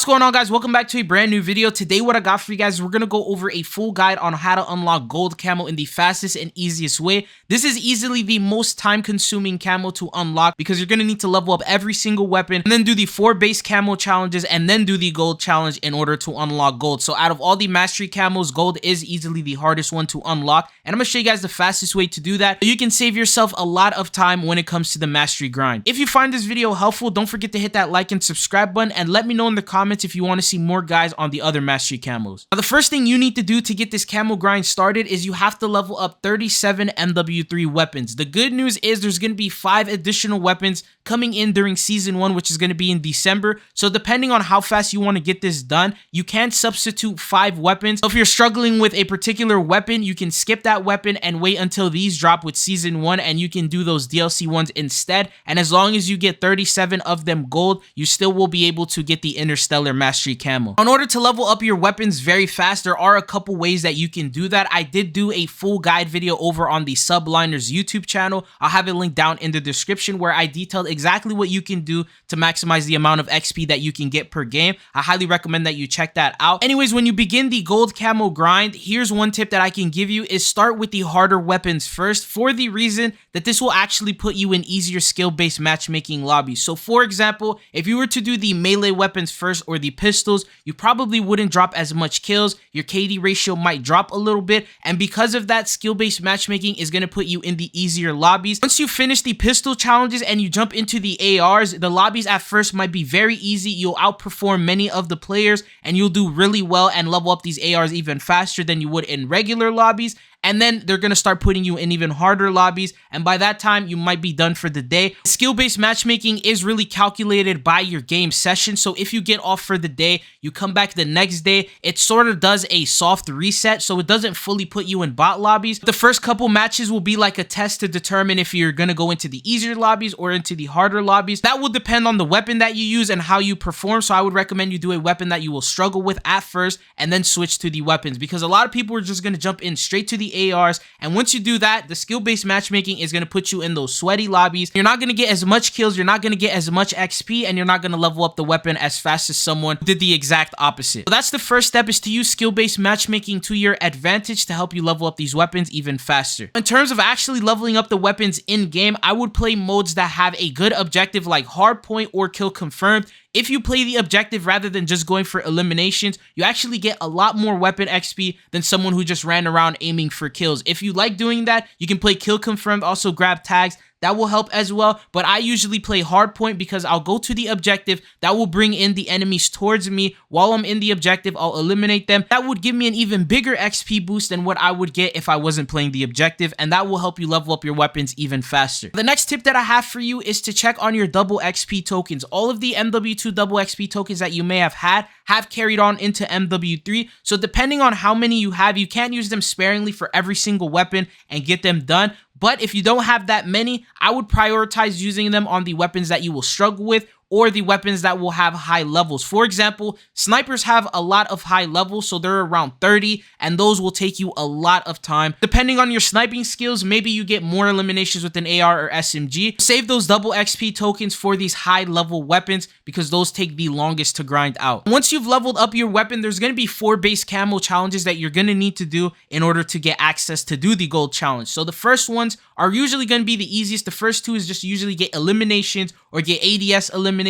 What's going on, guys? Welcome back to a brand new video. Today what I got for you guys is we're gonna go over a full guide on how to unlock gold camo in the fastest and easiest way. This is easily the most time consuming camo to unlock because you're gonna need to level up every single weapon and then do the 4 base camo challenges and then do the gold challenge in order to unlock gold. So out of all the mastery camos, gold is easily the hardest one to unlock, and I'm gonna show you guys the fastest way to do that so you can save yourself a lot of time when it comes to the mastery grind. If you find this video helpful, don't forget to hit that like and subscribe button and let me know in the comments if you want to see more guys on the other mastery camos. Now, the first thing you need to do to get this camo grind started is you have to level up 37 MW3 weapons. The good news is there's going to be 5 additional weapons coming in during season 1, which is going to be in December. So depending on how fast you want to get this done, you can substitute 5 weapons. So if you're struggling with a particular weapon, you can skip that weapon and wait until these drop with season 1 and you can do those DLC ones instead. And as long as you get 37 of them gold, you still will be able to get the Interstellar Mastery Camo. In order to level up your weapons very fast, there are a couple ways that you can do that. I did do a full guide video over on the Subliners YouTube channel. I'll have it linked down in the description where I detailed exactly what you can do to maximize the amount of XP that you can get per game. I highly recommend that you check that out. Anyways, when you begin the gold camo grind, here's one tip that I can give you is start with the harder weapons first, for the reason that this will actually put you in easier skill-based matchmaking lobbies. So for example, if you were to do the melee weapons first or the pistols, you probably wouldn't drop as much kills, your KD ratio might drop a little bit, and because of that, skill-based matchmaking is going to put you in the easier lobbies. Once you finish the pistol challenges and you jump into the ARs, the lobbies at first might be very easy, you'll outperform many of the players, and you'll do really well and level up these ARs even faster than you would in regular lobbies. And then they're going to start putting you in even harder lobbies, and by that time you might be done for the day. Skill-based matchmaking is really calculated by your game session, so if you get off for the day, you come back the next day, it sort of does a soft reset, so it doesn't fully put you in bot lobbies. The first couple matches will be like a test to determine if you're going to go into the easier lobbies or into the harder lobbies. That will depend on the weapon that you use and how you perform, so I would recommend you do a weapon that you will struggle with at first and then switch to the weapons, because a lot of people are just going to jump in straight to the ARs, and once you do that, the skill-based matchmaking is going to put you in those sweaty lobbies. You're not going to get as much kills, you're not going to get as much XP, and you're not going to level up the weapon as fast as someone who did the exact opposite. So that's the first step, is to use skill-based matchmaking to your advantage to help you level up these weapons even faster. In terms of actually leveling up the weapons in-game, I would play modes that have a good objective like hardpoint or kill confirmed. If you play the objective rather than just going for eliminations, you actually get a lot more weapon XP than someone who just ran around aiming for kills. If you like doing that, you can play kill confirmed, also grab tags. That will help as well, but I usually play hardpoint because I'll go to the objective, that will bring in the enemies towards me. While I'm in the objective, I'll eliminate them. That would give me an even bigger XP boost than what I would get if I wasn't playing the objective, and that will help you level up your weapons even faster. The next tip that I have for you is to check on your double XP tokens. All of the MW2 double XP tokens that you may have had have carried on into MW3, so depending on how many you have, you can't use them sparingly for every single weapon and get them done. But if you don't have that many, I would prioritize using them on the weapons that you will struggle with or the weapons that will have high levels. For example, snipers have a lot of high levels, so they're around 30, and those will take you a lot of time. Depending on your sniping skills, maybe you get more eliminations with an AR or SMG. Save those double XP tokens for these high level weapons because those take the longest to grind out. Once you've leveled up your weapon, there's going to be 4 base camo challenges that you're going to need to do in order to get access to do the gold challenge. So the first ones are usually going to be the easiest. The first 2 is just usually get eliminations or get ADS eliminations.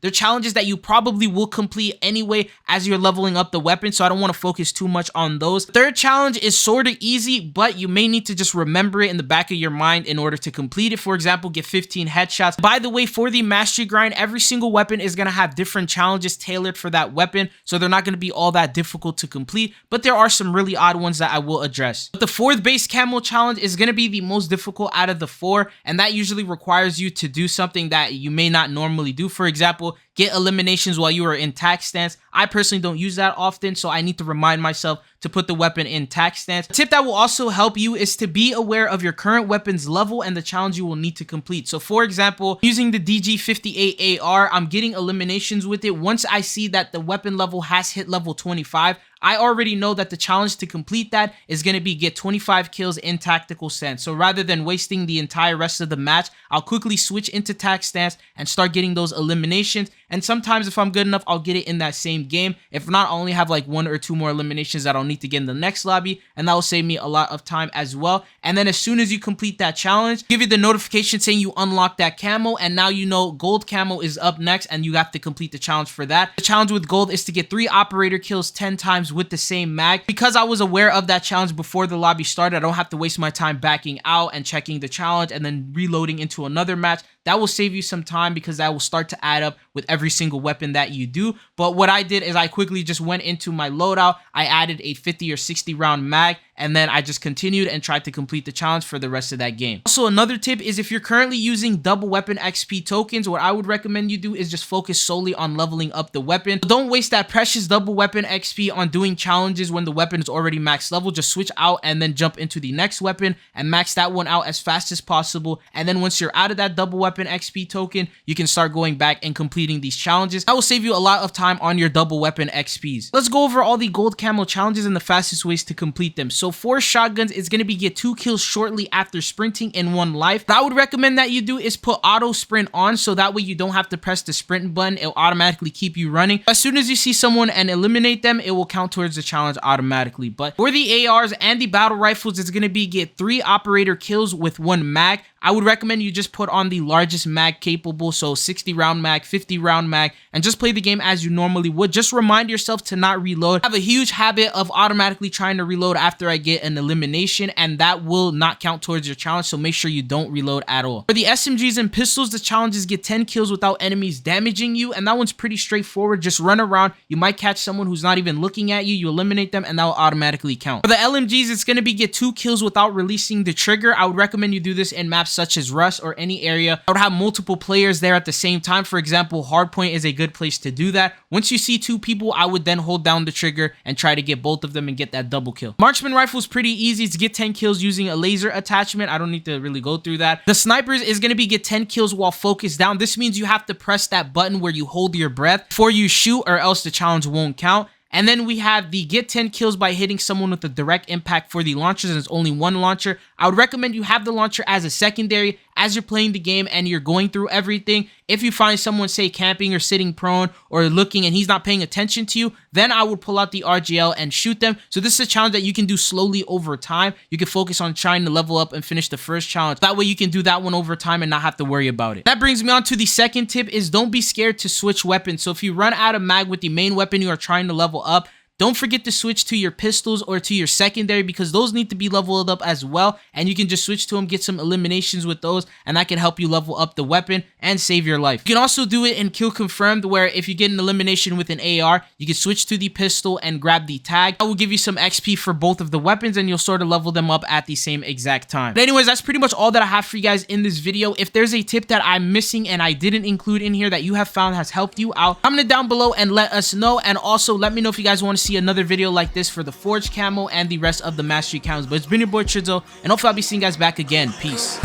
They're challenges that you probably will complete anyway as you're leveling up the weapon, so I don't want to focus too much on those. Third challenge is sort of easy, but you may need to just remember it in the back of your mind in order to complete it. For example, get 15 headshots. By the way, for the mastery grind, every single weapon is going to have different challenges tailored for that weapon, so they're not going to be all that difficult to complete, but there are some really odd ones that I will address. But the 4th base camo challenge is going to be the most difficult out of the 4, and that usually requires you to do something that you may not normally do. For example, get eliminations while you are in tac stance. I personally don't use that often, so I need to remind myself to put the weapon in tac stance. A tip that will also help you is to be aware of your current weapon's level and the challenge you will need to complete. So for example, using the DG58 AR, I'm getting eliminations with it. Once I see that the weapon level has hit level 25, I already know that the challenge to complete that is going to be get 25 kills in tactical stance. So rather than wasting the entire rest of the match, I'll quickly switch into tac stance and start getting those eliminations. and sometimes if I'm good enough, I'll get it in that same game. If not, I'll only have like 1 or 2 more eliminations that I'll need to get in the next lobby, and that will save me a lot of time as well. And then as soon as you complete that challenge, give you the notification saying you unlocked that camo, and now you know gold camo is up next and you have to complete the challenge for that. The challenge with gold is to get 3 operator kills 10 times with the same mag. Because I was aware of that challenge before the lobby started, I don't have to waste my time backing out and checking the challenge and then reloading into another match. That will save you some time because that will start to add up with every single weapon that you do. But what I did is I quickly just went into my loadout. I added a 50 or 60 round mag, and then I just continued and tried to complete the challenge for the rest of that game. Also, another tip is if you're currently using double weapon XP tokens, what I would recommend you do is just focus solely on leveling up the weapon. So don't waste that precious double weapon XP on doing challenges when the weapon is already max level. Just switch out and then jump into the next weapon and max that one out as fast as possible. And then once you're out of that double weapon XP token, you can start going back and completing these challenges. That will save you a lot of time on your double weapon XPs. Let's go over all the gold camo challenges and the fastest ways to complete them. So for shotguns, it's going to be get 2 kills shortly after sprinting in 1 life. What I would recommend that you do is put auto sprint on, so that way you don't have to press the sprint button. It'll automatically keep you running. As soon as you see someone and eliminate them, it will count towards the challenge automatically. But for the ARs and the battle rifles, it's going to be get 3 operator kills with 1 mag. I would recommend you just put on the largest mag capable, so 60 round mag, 50 round mag, and just play the game as you normally would. Just remind yourself to not reload. I have a huge habit of automatically trying to reload after I get an elimination, and that will not count towards your challenge, so make sure you don't reload at all. For the SMGs and pistols, the challenge is get 10 kills without enemies damaging you, and that one's pretty straightforward. Just run around. You might catch someone who's not even looking at you. You eliminate them, and that will automatically count. For the LMGs, it's going to be get 2 kills without releasing the trigger. I would recommend you do this in maps such as Rust or any area that would have multiple players there at the same time. For example, Hardpoint is a good place to do that. Once you see 2 people, I would then hold down the trigger and try to get both of them and get that double kill. Marksman rifle is pretty easy. To get 10 kills using a laser attachment. I don't need to really go through that. The snipers is going to be get 10 kills while focused down. This means you have to press that button where you hold your breath before you shoot, or else the challenge won't count. And then we have the get 10 kills by hitting someone with a direct impact for the launchers, and it's only 1 launcher. I would recommend you have the launcher as a secondary as you're playing the game and you're going through everything. If you find someone, say, camping or sitting prone or looking and he's not paying attention to you, then I would pull out the RGL and shoot them. So this is a challenge that you can do slowly over time. You can focus on trying to level up and finish the first challenge. That way you can do that one over time and not have to worry about it. That brings me on to the second tip, is don't be scared to switch weapons. So if you run out of mag with the main weapon you are trying to level up, don't forget to switch to your pistols or to your secondary, because those need to be leveled up as well, and you can just switch to them, get some eliminations with those, and that can help you level up the weapon and save your life. You can also do it in kill confirmed, where if you get an elimination with an AR, you can switch to the pistol and grab the tag. That will give you some XP for both of the weapons, and you'll sort of level them up at the same exact time. But anyways, that's pretty much all that I have for you guys in this video. If there's a tip that I'm missing and I didn't include in here that you have found has helped you out, comment it down below and let us know. And also let me know if you guys want to see another video like this for the Forge camo and the rest of the Mastery camos. But it's been your boy Chidzo, and hopefully I'll be seeing you guys back again. Peace.